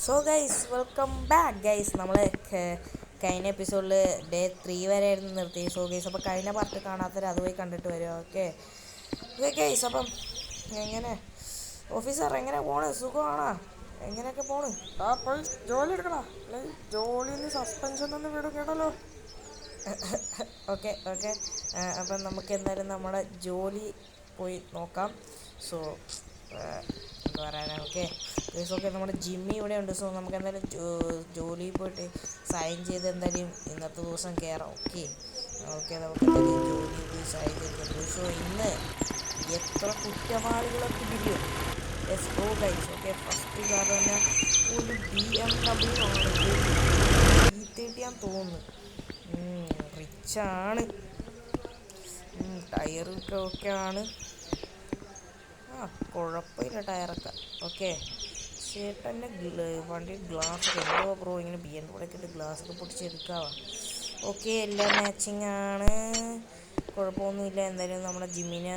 So guys welcome back guys. നമ്മൾ കഴിഞ്ഞ എപ്പിസോഡിൽ ഡേ 3 വരെ ആയിരുന്നു നിർത്തി. സോ ഗൈസ് അപ്പോൾ കഴിഞ്ഞ പാർട്ട് കാണാത്തവർ അതുപോയി കണ്ടിട്ട് വരും. Okay okay guys. അപ്പം എങ്ങനെ ഓഫീസർ എങ്ങനെ പോണ്? സുഖമാണോ? എങ്ങനെയൊക്കെ പോണ്? പോയി ജോലി എടുക്കണോ? അല്ലെങ്കിൽ ജോലിയിൽ നിന്ന് സസ്പെൻഷൻ ഒന്നും വിടും കേട്ടല്ലോ. Okay okay. അപ്പം നമുക്ക് എന്തായാലും നമ്മുടെ ജോലി പോയി നോക്കാം. സോ എന്താ പറയാനാ? Okay guys. ഓക്കെ നമ്മുടെ ജിമ്മി ഇവിടെ ഉണ്ട്. സോ നമുക്ക് എന്തായാലും ജോലിയിൽ പോയിട്ട് സൈൻ ചെയ്ത് എന്തായാലും ഇന്നത്തെ ദിവസം കയറാം. Okay okay. നമുക്ക് എന്തായാലും ജോലിയിൽ പോയി സൈൻ ചെയ്തിട്ടുണ്ട്. സോ ഇന്ന് എത്ര കുറ്റവാളികളൊക്കെ പിടിക്കും? Let's go guys. Okay first car തന്നെ ഒരു BMW ആണ്. E30 ആണെന്ന് തോന്നുന്നു. റിച്ചാണ്. ടയറൊക്കെ ഓക്കെ ആണ്. കുഴപ്പമില്ല ടയറൊക്കെ. ഓക്കെ ചേട്ടൻ്റെ വണ്ടി ഗ്ലാസ് എന്തോ ബ്രോ ഇങ്ങനെ BMW ഒക്കെ ഇട്ട് ഗ്ലാസ്സൊക്കെ പൊട്ടിച്ചെടുക്കാവാ. ഓക്കെ എല്ലാം മാച്ചിങ് ആണ്, കുഴപ്പമൊന്നുമില്ല. എന്തായാലും നമ്മുടെ ജിമ്മിനെ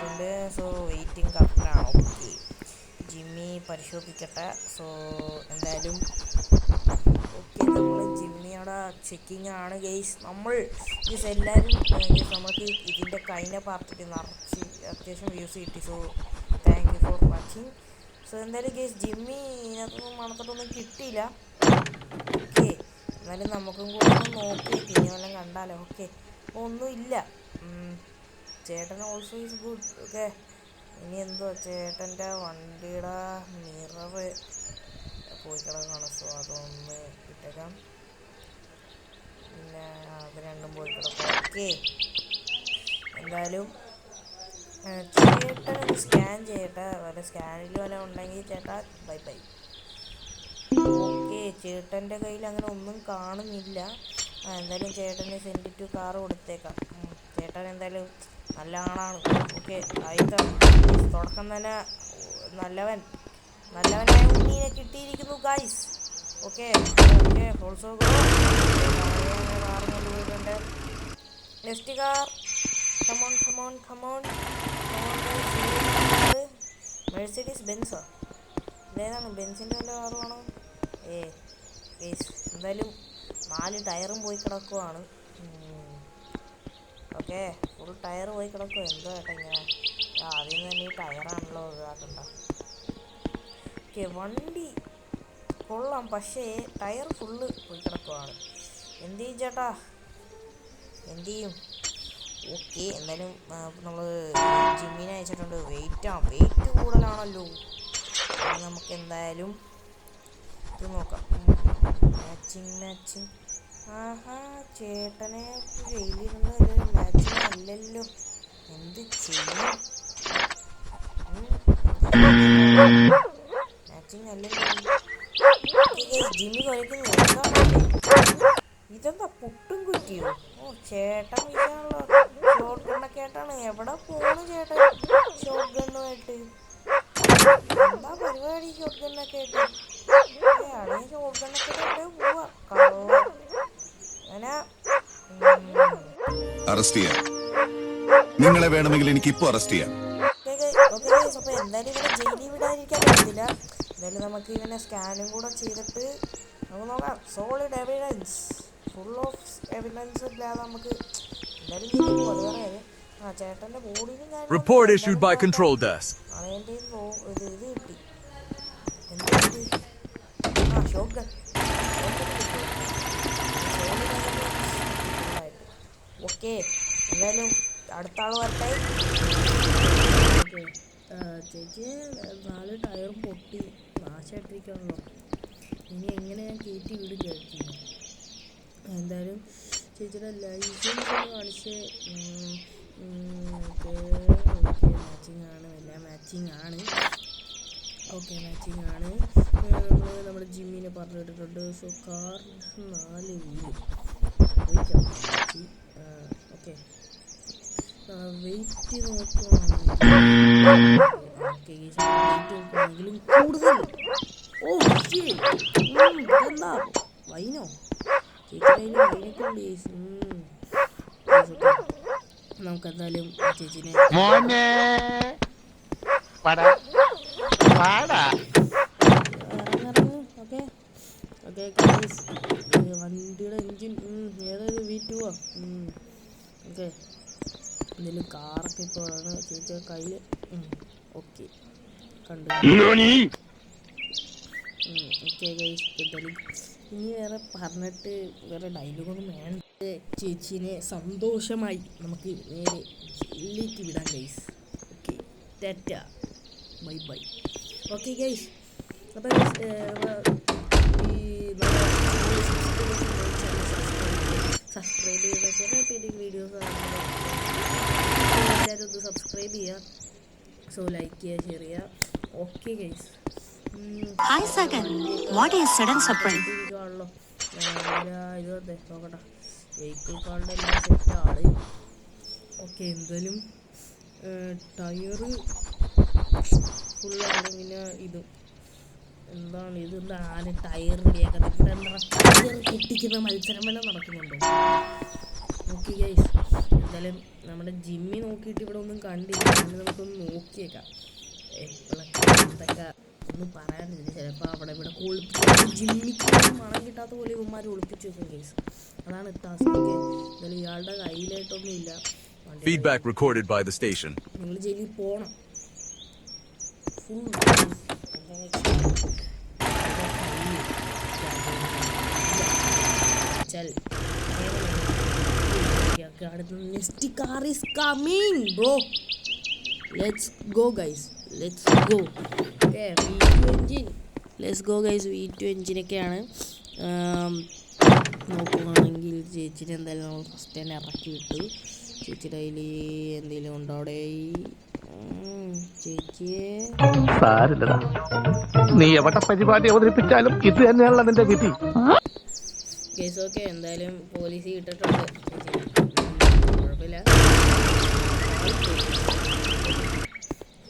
ഉണ്ട്. സോ വെയിറ്റിംഗ് കറക്റ്റാണ്. ഓക്കെ ജിമ്മി പരിശോധിക്കട്ടെ. സോ എന്തായാലും ഓക്കെ നമ്മൾ ജിമ്മി അവിടെ ചെക്കിങ് ആണ് ഗെയ്സ്. നമ്മൾ ഗെയ്സ് എല്ലാവരും ഗെയ്സ് നമുക്ക് ഇതിൻ്റെ കഴിഞ്ഞ പാർട്ടിൽ നിറച്ച് അത്യാവശ്യം വ്യൂസ് കിട്ടി. So thank you for watching. So എന്തായാലും ഗെയ്സ് ജിമ്മി ഇതിനകത്തൊന്നും മണത്തിട്ടൊന്നും കിട്ടിയില്ല. ഓക്കെ എന്നാലും നമുക്കും കൂടെ ഒന്ന് നോക്കി പിന്നെ വല്ലതും കണ്ടാലോ. ഓക്കെ അപ്പോൾ ഒന്നുമില്ല. ചേട്ടൻ ഓൾസോ ഈസ് ഗുഡ്. ഓക്കെ ഇനി എന്തോ ചേട്ടൻ്റെ വണ്ടിയുടെ മിററ് പോയി കിടക്കുകയാണ്. സോ അതൊന്ന് ഇട്ടേക്കാം. പിന്നെ അത് രണ്ടും പോയി കിടക്കും. ഓക്കെ എന്തായാലും ചേട്ടനൊന്ന് സ്കാൻ ചെയ്യട്ടെ. വല്ല സ്കാനിൽ വല്ല ഉണ്ടെങ്കിൽ ചേട്ടാ ബൈ ബൈ. ഓക്കെ ചേട്ടൻ്റെ കയ്യിൽ അങ്ങനെ ഒന്നും കാണുന്നില്ല. എന്തായാലും ചേട്ടന് സെൻഡ് ടു കാർ കൊടുത്തേക്കാം. ചേട്ടൻ എന്തായാലും നല്ല ആളാണ്. ഓക്കെ ആയിത്ത തുടക്കം തന്നെ നല്ലവനായ ഉണ്ണീനെ കിട്ടിയിരിക്കുന്നു guys. Okay okay also car കൊണ്ടുപോയിട്ടുണ്ട്. Next car come on come on come on Mercedes ബെൻസോ ഇതേതാണ്? ബെൻസിൻ്റെ വല്ല കാറുമാണോ? ഗൈസ് എന്തായാലും 4 ടയറും പോയി കിടക്കുവാണ്. ഓക്കെ ഫുൾ ടയർ പോയി കിടക്കുക. എന്തോ ചേട്ടാ ഇങ്ങനെ ആദ്യം തന്നെ ഈ ടയറാണല്ലോ ഇതാക്കണ്ട. ഓക്കെ വണ്ടി കൊള്ളാം, പക്ഷേ ടയർ ഫുള്ള് പോയി കിടക്കുവാണ്. എന്ത് ചെയ്യും ചേട്ടാ, എന്ത് ചെയ്യും? ഓക്കെ എന്തായാലും നമ്മൾ ജിമ്മിനെ അയച്ചിട്ടുണ്ട്. വെയിറ്റ് കൂടുതലാണല്ലോ. നമുക്ക് എന്തായാലും ഇത് നോക്കാം. മാച്ചിങ് ആഹാ ചേട്ടനെ വെയിലിരുന്ന് ഒരു മാച്ചിങ് അല്ലല്ലോ. എന്ത് ചെയ്യും? മാച്ചിങ് അല്ലല്ലോ. ജിമ്മി കുഴക്കുന്നു. ഇതെന്താ പുട്ടും കുറ്റിയോ? ചേട്ടൻ വീശാണല്ലോ. ഷോർട്ട് ഗണ്ണൊക്കെ ആയിട്ടാണ്. എവിടെ പോണു ചേട്ടൻ ഷോർട്ട് ഗണ്ണുമായിട്ട്? എന്താ പരിപാടി ഷോർട്ട് ഗണ്ണൊക്കെ ആയിട്ട്? അളിയ ഷോർട്ട് ഗണ്ണൊക്കെ ആയിട്ട് പോവാ കള്ള. അങ്ങനെ അറസ്റ്റ് ചെയ്യാം. നിങ്ങളെ വേണമെങ്കിൽ എനിക്ക് ഇപ്പോൾ അറസ്റ്റ് ചെയ്യാം. അപ്പോൾ എന്തായാലും ഇവനെ ജയിലിൽ വിടാതിരിക്കാൻ പറ്റത്തില്ല. എന്തായാലും നമുക്ക് ഇവനെ സ്കാനും കൂടെ ചെയ്തിട്ട് നമുക്ക് നോക്കാം. Solid evidence, full of evidence ഇല്ലാതെ നമുക്ക് എന്തായാലും ജയിലിൽ പോകും. അത് പറയാതെ ചേട്ടൻ്റെ ബോഡിയിലും Report issued by Control Desk. അവൻ്റെ ഇത് കിട്ടി. എന്താ ഷോട്ട് ഗൺ. ഓക്കെ എന്തായാലും അടുത്ത ആൾ വരട്ടെ. ചേച്ചി 4 ടയറും പൊട്ടി നാശമായിട്ടിരിക്കണല്ലോ. ഇനി എങ്ങനെ ഞാൻ കയറ്റി വിടും ചേച്ചി? എന്തായാലും ചേച്ചിയുടെ ലൈസൻസ് ഒന്ന് കാണിച്ച്. ഓക്കെ മാച്ചിങ് ആണ്, എല്ലാം മാച്ചിങ് ആണ്. ഓക്കെ മാച്ചിങ് ആണ്. നമ്മുടെ ജിമ്മിനെ പറഞ്ഞു വിട്ടിട്ടുണ്ട്. സോ കാർ 4 വീല് വയ്ക്കാം ചേച്ചി. ഓക്കെ വെയിറ്റ് നോക്കുവാണെങ്കിൽ നോക്കുകയാണെങ്കിലും കൂടുതൽ. ഓ ഇതെന്താ വൈനോ? ചേച്ചിയുടെ വൈനൊക്കെ ഉണ്ട്. നമുക്കെന്തായാലും ചേച്ചിനെ ഇറങ്ങി. ഓക്കെ ഓക്കെ വണ്ടിയുടെ എൻജിൻ ഏതായത് V2 ഓക്കെ എന്തെങ്കിലും കാറൊക്കെ ഇപ്പോൾ ആണ് ചേച്ചിയുടെ കയ്യിൽ ഓക്കെ കണ്ടു ഓക്കെ ഗൈസ് എന്തായാലും ഇനി വേറെ പറഞ്ഞിട്ട് വേറെ ഡയലോഗൊന്നും വേണ്ട. ചേച്ചീനെ സന്തോഷമായി നമുക്ക് നേരെ ജയിലിലേക്ക് വിടാം guys. Okay Tata bye bye. Okay guys അപ്പോൾ ഈ സബ്സ്ക്രൈബ് ചെയ്ത കുറേ പേര് വീഡിയോസ് എല്ലാവരും ഒന്ന് സബ്സ്ക്രൈബ് ചെയ്യുക. സോ ലൈക്ക് ചെയ്യുക, ഷെയർ ചെയ്യുക. Okay guys. Hi Sagan, what is sudden surprise? ഇത് നോക്കട്ടെ വെഹിക്കിൾ കാർഡ് എല്ലാം സെറ്റാണ്. ഓക്കെ എന്തായാലും ടയറ് ഫുള്ളാണ്. പിന്നെ ഇത് എന്താണ് ഇത് ആര് ടയർ റെഡിയാക്കുന്നത്? ഇവിടെ എന്താ ടയർ പൊട്ടിക്കുന്ന മത്സരം വല്ല നടക്കുന്നുണ്ടോ? ഓക്കെ ഗൈസ് എന്തായാലും നമ്മുടെ ജിമ്മി നോക്കിയിട്ട് ഇവിടെ ഒന്നും കണ്ടില്ല. നമുക്കൊന്ന് നോക്കിയേക്കാം എപ്പോഴൊക്കെ എന്തൊക്കെ ഒന്നും പറയാനില്ല. ചിലപ്പോൾ അവിടെ ഇവിടെ ഒളിപ്പിച്ച് ജിമ്മിക്ക് മണം കിട്ടാത്ത പോലെ ഇവന്മാർ ഒളിപ്പിച്ച് വെക്കും ഗൈസ്. അതാണ് ടാസ്ക്. ഒക്കെ എന്തായാലും ഇയാളുടെ കയ്യിലായിട്ടൊന്നും ഇല്ല. Feedback recorded by the station. നിങ്ങൾ ജയിലിൽ പോകണം full next car is coming bro. Let's go guys, let's go. Okay V2 engine, let's go guys. V2 എൻജിനൊക്കെയാണ് നോക്കുകയാണെങ്കിൽ ചേച്ചിനെ എന്തായാലും നമ്മൾ ഫസ്റ്റ് തന്നെ ഇറക്കി വിട്ടു. ചേച്ചിയുടെ കയ്യിൽ എന്തെങ്കിലും ഉണ്ടോ അവിടെ? ചേച്ചിയെ സാരില്ലടാ, നീ എവിടെ പരിപാടി അവതരിപ്പിച്ചാലും ഇത് തന്നെയാണല്ലോ നിന്റെ വിധി. കേസ് ഓക്കെ എന്തായാലും പോലീസ് കിട്ടിട്ടുണ്ട്. കുഴപ്പമില്ല.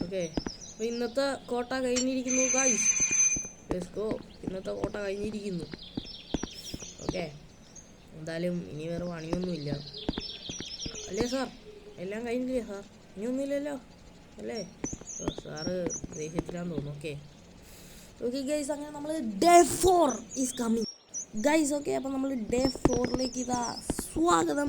ഓക്കെ അപ്പോൾ ഇന്നത്തെ കോട്ട കഴിഞ്ഞിരിക്കുന്നു ഗൈസ്. Let's go. ഇന്നത്തെ കോട്ട കഴിഞ്ഞിരിക്കുന്നു. ഓക്കെ എന്തായാലും ഇനി വേറെ പണിയൊന്നുമില്ല അല്ലേ സാർ? എല്ലാം കഴിഞ്ഞില്ലേ സാർ? ഇനിയൊന്നുമില്ലല്ലോ അല്ലേ? സാറ് ദേഷ്യത്തിലാന്ന് തോന്നുന്നു. ഓക്കെ ഓക്കെ ഗൈസ് അങ്ങനെ നമ്മൾ day 4 is coming guys. Okay അപ്പോൾ നമ്മൾ ഡേ 4ലേക്ക് ഇതാ സ്വാഗതം.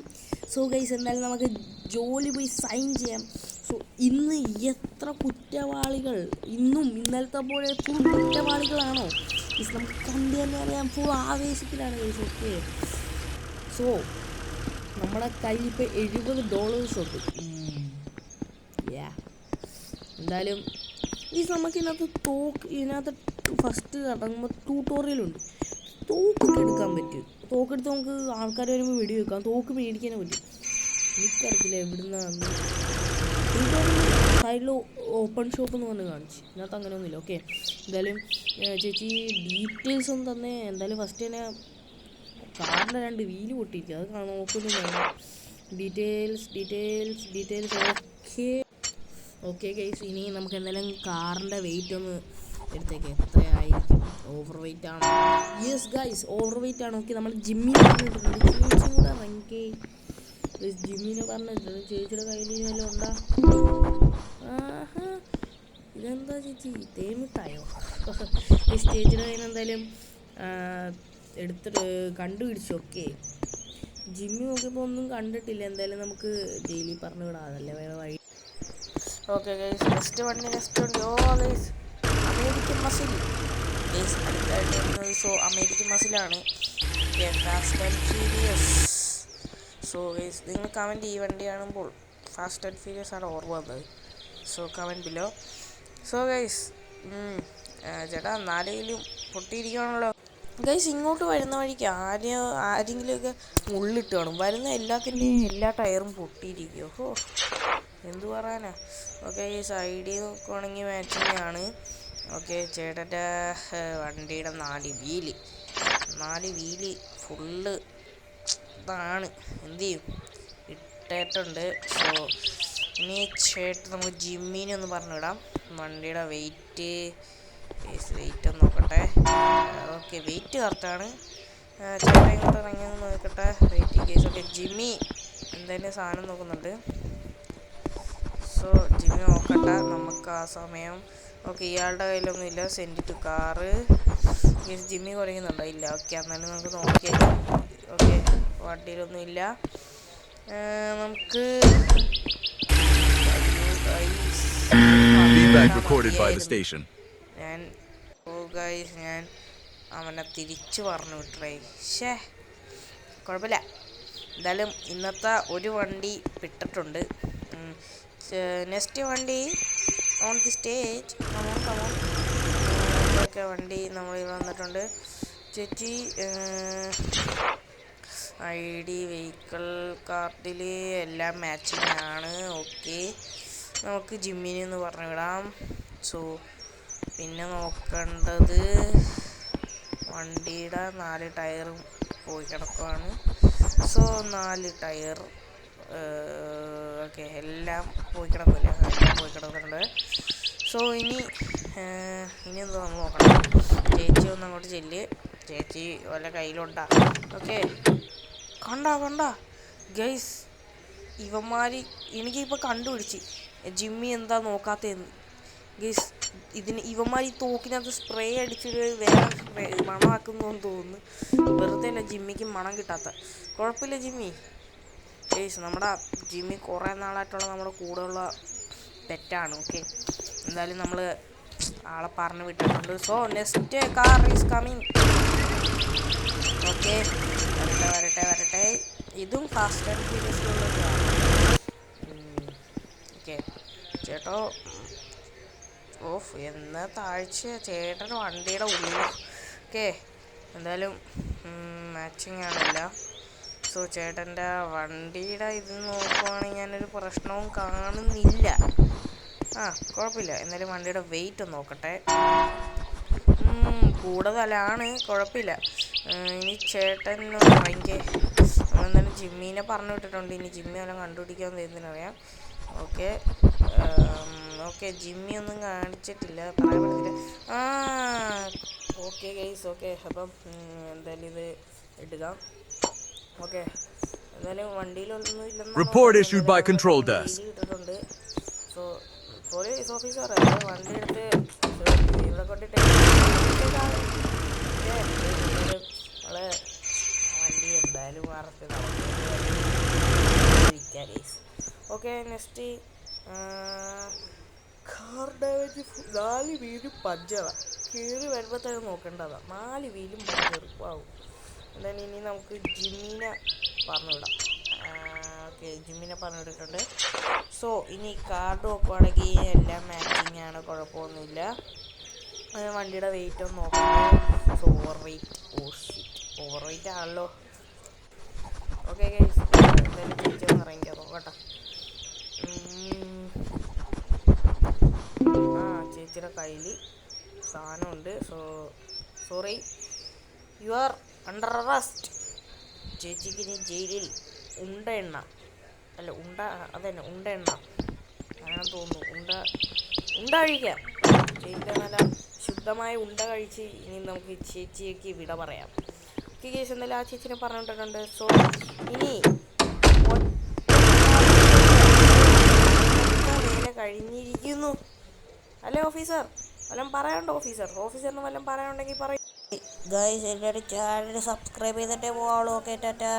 സോ ഗൈസ് എന്തായാലും നമുക്ക് ജോലി പോയി സൈൻ ചെയ്യാം. സോ ഇന്ന് എത്ര കുറ്റവാളികൾ, ഇന്നും ഇന്നലത്തെ പോലെ ഫുൾ കുറ്റവാളികളാണോ ഗൈസ്? നമുക്ക് കണ്ടു തന്നെ അറിയാം. ഫുൾ ആവേശത്തിലാണ് ഗൈസ്. ഓക്കെ സോ നമ്മുടെ കയ്യിൽ ഇപ്പോൾ $70 ഉണ്ട്. എന്തായാലും ഈ നമുക്ക് ഇതിനകത്ത് ഫസ്റ്റ് ഇറങ്ങുമ്പോൾ ട്യൂട്ടോറിയലുണ്ട്. തോക്കൊക്കെ എടുക്കാൻ പറ്റും. തോക്കെടുത്ത് നമുക്ക് ആൾക്കാർ വരുമ്പോൾ വെടി വെക്കാം. തോക്ക് മേടിക്കാനേ പറ്റും. എനിക്കറിയില്ല എവിടുന്നാന്ന്. സൈഡിൽ ഓപ്പൺ ഷോപ്പ് എന്ന് പറഞ്ഞ് കാണിച്ചു. ഇതിനകത്ത് അങ്ങനെയൊന്നുമില്ല. ഓക്കെ എന്തായാലും ചേച്ചി ഡീറ്റെയിൽസ് ഒന്നും തന്നെ. എന്തായാലും ഫസ്റ്റ് തന്നെ കാറിൻ്റെ 2 വീല് പൊട്ടിയിരിക്കുക. അത് നോക്കൊന്നും വേണ്ട. Details okay guys. ഇനി നമുക്ക് എന്തായാലും കാറിൻ്റെ വെയിറ്റ് ഒന്ന് എടുത്തേക്ക്. എത്രയായിരിക്കും? ഓവർ വെയിറ്റ് ആണോ? യെസ് ഗൈസ് ഓവർ വെയിറ്റ് ആണ്. ഓക്കെ നമ്മൾ ജിമ്മിനെ പറഞ്ഞിട്ടുണ്ട്. ചേച്ചിയും കൂടെ ഇറങ്ങി ജിമ്മിനെ പറഞ്ഞിട്ടുണ്ട്. ചേച്ചിയുടെ കയ്യിൽ വല്ലതും ഉണ്ടാ? ഇതെന്താ ചേച്ചി തേമിട്ടായോ? ചേച്ചിയുടെ കയ്യിൽ നിന്ന് എന്തായാലും എടുത്തിട്ട് കണ്ടുപിടിച്ചു. ഓക്കെ ജിമ്മി നോക്കിയപ്പോൾ ഒന്നും കണ്ടിട്ടില്ല. എന്തായാലും നമുക്ക് ജയിലിൽ പറഞ്ഞു വിടാം. അതല്ലേ വേറെ വഴി. ഓക്കെ ഗൈസ് നെക്സ്റ്റ് വണ്ടി. Oh guys American muscle guys അടുത്തായിട്ട് വരുന്നത്. സോ അമേരിക്കൻ മസിലാണ്. Fast and furious. So guys നിങ്ങൾ കമൻറ്റ് ഈ വണ്ടി കാണുമ്പോൾ ഫാസ്റ്റ് ആൻഡ് ഫ്യൂരിയസ് ആണ് ഓർമ്മ വന്നത്. So comment below. So guys ചേട്ടാ 4 വീലും പൊട്ടിയിരിക്കുകയാണല്ലോ ഗൈസ്. ഇങ്ങോട്ട് വരുന്ന വഴിക്ക് ആരെങ്കിലുമൊക്കെ മുള്ളിട്ട് കാണും. വരുന്ന എല്ലാത്തിൻ്റെയും എല്ലാ ടയറും പൊട്ടിയിരിക്കുമോ? ഓ എന്തു പറയാനാ. ഓക്കെ ഈ സൈഡിൽ നോക്കുവാണെങ്കിൽ മാച്ചിങ്ങാണ്. ഓക്കെ ചേട്ടൻ്റെ വണ്ടിയുടെ 4 വീല് ഫുള്ള് ഇതാണ്. എന്ത് ചെയ്യും ഇട്ടിട്ടുണ്ട്. സോ ഇനി ചേട്ടൻ നമുക്ക് ജിമ്മിനെ ഒന്ന് പറഞ്ഞിടാം. വണ്ടിയുടെ വെയിറ്റ് ഒന്ന് നോക്കട്ടെ. ഓക്കെ വെയിറ്റ് കറക്റ്റാണ്. ചേട്ടൻ ഇങ്ങോട്ട് ഇറങ്ങിയൊന്ന് നോക്കട്ടെ വെയിറ്റ് കേസ്. ഓക്കെ ജിമ്മി എന്തായാലും സാധനം നോക്കുന്നുണ്ട്. സോ ജിമ്മി നോക്കട്ടെ നമുക്ക് ആ സമയം. ഓക്കെ, ഇയാളുടെ കയ്യിലൊന്നും ഇല്ല. Send to car. ജിമ്മി കുറയുന്നുണ്ടോ? ഇല്ല. ഓക്കെ, എന്നാലും നമുക്ക് നോക്കിയേക്കാം. ഓക്കെ, വണ്ടിയിലൊന്നും ഇല്ല. നമുക്ക് Feedback recorded by the station. ഞാൻ അവനെ തിരിച്ചു പറഞ്ഞു വിട്ടേ. കുഴപ്പമില്ല. എന്തായാലും ഇന്നത്തെ ഒരു വണ്ടി വിട്ടിട്ടുണ്ട്. നെക്സ്റ്റ് വണ്ടി ഓൺ ദി സ്റ്റേജ്. കമോൺ. ഒക്കെ വണ്ടി നമ്മളിൽ വന്നിട്ടുണ്ട്. ചേച്ചി ID വെഹിക്കിൾ കാർഡിൽ എല്ലാം മാച്ചിങ് ആണ്. ഓക്കെ, നമുക്ക് ജിമ്മിന് എന്ന് പറഞ്ഞു വിടാം. സോ പിന്നെ നോക്കേണ്ടത് വണ്ടിയുടെ 4 ടയറും പോയി കിടക്കുവാണ്. സോ 4 ടയർ ഓക്കെ എല്ലാം പോയി കിടക്കില്ല, എല്ലാം പോയി കിടക്കുന്നുണ്ട്. സോ ഇനി എന്തോ നമ്മൾ നോക്കണം. ചേച്ചി ഒന്ന് അങ്ങോട്ട് ചെല്ല്. ചേച്ചി വല്ല കയ്യിലുണ്ടാ? ഓക്കെ, കണ്ട ഗൈസ്, ഇവന്മാർ എനിക്കിപ്പോൾ കണ്ടുപിടിച്ച് ജിമ്മി എന്താ നോക്കാത്തതെന്ന്. ഗൈസ്, ഇവന്മാർ ഈ തോക്കിനകത്ത് സ്പ്രേ അടിച്ചിട്ട് വേറെ മണമാക്കുന്നു തോന്നുന്നു. വെറുതെ അല്ല ജിമ്മിക്ക് മണം കിട്ടാത്ത. കുഴപ്പമില്ല ജിമ്മി. ഗൈസ്, നമ്മുടെ ജിമ്മി കുറേ നാളായിട്ടുള്ള നമ്മുടെ കൂടെയുള്ള പെറ്റാണ്. ഓക്കെ, എന്തായാലും നമ്മൾ ആളെ പറഞ്ഞു വിട്ടിട്ടുണ്ട്. So next car is coming. Okay, വരട്ടെ. ഇതും ഫാസ്റ്റ് ആൻഡ് ഫ്യൂരിയസിലുള്ളതാണ്. ഓക്കെ ചേട്ടോ. ഓഫ്, എന്നാ താഴ്ച ചേട്ടൻ്റെ വണ്ടിയുടെ ഉള്ളിൽ. ഓക്കെ, എന്തായാലും മാച്ചിങ് ആണില്ല. സോ ചേട്ടൻ്റെ വണ്ടിയുടെ ഇത് നോക്കുവാണെങ്കിൽ ഞാനൊരു പ്രശ്നവും കാണുന്നില്ല. കുഴപ്പമില്ല. എന്നാലും വണ്ടിയുടെ വെയിറ്റ് നോക്കട്ടെ. കൂടുതലാണ്, കുഴപ്പമില്ല. ഇനി ചേട്ടൻ ഇറങ്ങി. നമ്മളെന്തായാലും ജിമ്മീനെ പറഞ്ഞു വിട്ടിട്ടുണ്ട്. ഇനി ജിമ്മി എല്ലാം കണ്ടുപിടിക്കാൻ എന്തിനറിയാം. ഓക്കെ ജിമ്മി ഒന്നും കാണിച്ചിട്ടില്ല, പറയാൻ പറ്റത്തില്ല. Okay guys, okay. അപ്പം എന്തായാലും ഇത് എടുക്കാം. ഓക്കെ, എന്തായാലും വണ്ടിയിലൊന്നും ഇല്ലെന്ന് Report issued by control desk. ഇട്ടിട്ടുണ്ട്. സോ പോലീസ് ഓഫീസർ വണ്ടി എടുത്ത് ഇവിടെ കൊണ്ടിട്ട് നമ്മള് വണ്ടി എന്തായാലും വാർത്ത guys. Okay, next car damage 4 വീലും പഞ്ചറാ. കയറി വരുമ്പോൾ തന്നെ നോക്കേണ്ടതാ. 4 വീലും പഞ്ചർ ആവും. എന്തായാലും ഇനി നമുക്ക് ജിമ്മിനെ പറഞ്ഞു വിടാം. ഓക്കെ, ജിമ്മിനെ പറഞ്ഞു വിട്ടിട്ടുണ്ട്. സോ ഇനി കാർഡ് നോക്കുവാണെങ്കിൽ എല്ലാം മാച്ചിങ് ആണ്, കുഴപ്പമൊന്നുമില്ല. വണ്ടിയുടെ വെയിറ്റ് ഒന്ന് നോക്കാം. സോ ഓവർ വെയിറ്റ് ആണല്ലോ. ഓക്കെ ഗൈസ്, എന്തായാലും ചേച്ചി ഒന്ന് ഇറങ്ങിക്കോ നോക്കട്ടെ. ചേച്ചിയുടെ കയ്യിൽ സാധനമുണ്ട്. Sorry, you are under arrest. ചേച്ചിക്ക് ഇനി ജയിലിൽ ഉണ്ട എണ്ണ അങ്ങനെ തോന്നുന്നു. ഉണ്ട കഴിക്കാം. ജയിലിലെ നല്ല ശുദ്ധമായ ഉണ്ട കഴിച്ച് ഇനി നമുക്ക് ചേച്ചിക്ക് വിട പറയാം. ഓക്കെ കേസ്, എന്തായാലും ആ ചേച്ചിനെ പറഞ്ഞിട്ടുണ്ട്. സോ ഇനി വേല കഴിഞ്ഞിരിക്കുന്നു അല്ലേ ഓഫീസർ? വല്ലതും പറയാനുണ്ടോ ഓഫീസറിന് വല്ലതും പറയാനുണ്ടെങ്കിൽ പറയും. ഗൈസ്, എല്ലാവരും ചാനൽ സബ്സ്ക്രൈബ് ചെയ്തിട്ടേ പോകാവുള്ളൂ. ഓക്കെ, ടാറ്റാ.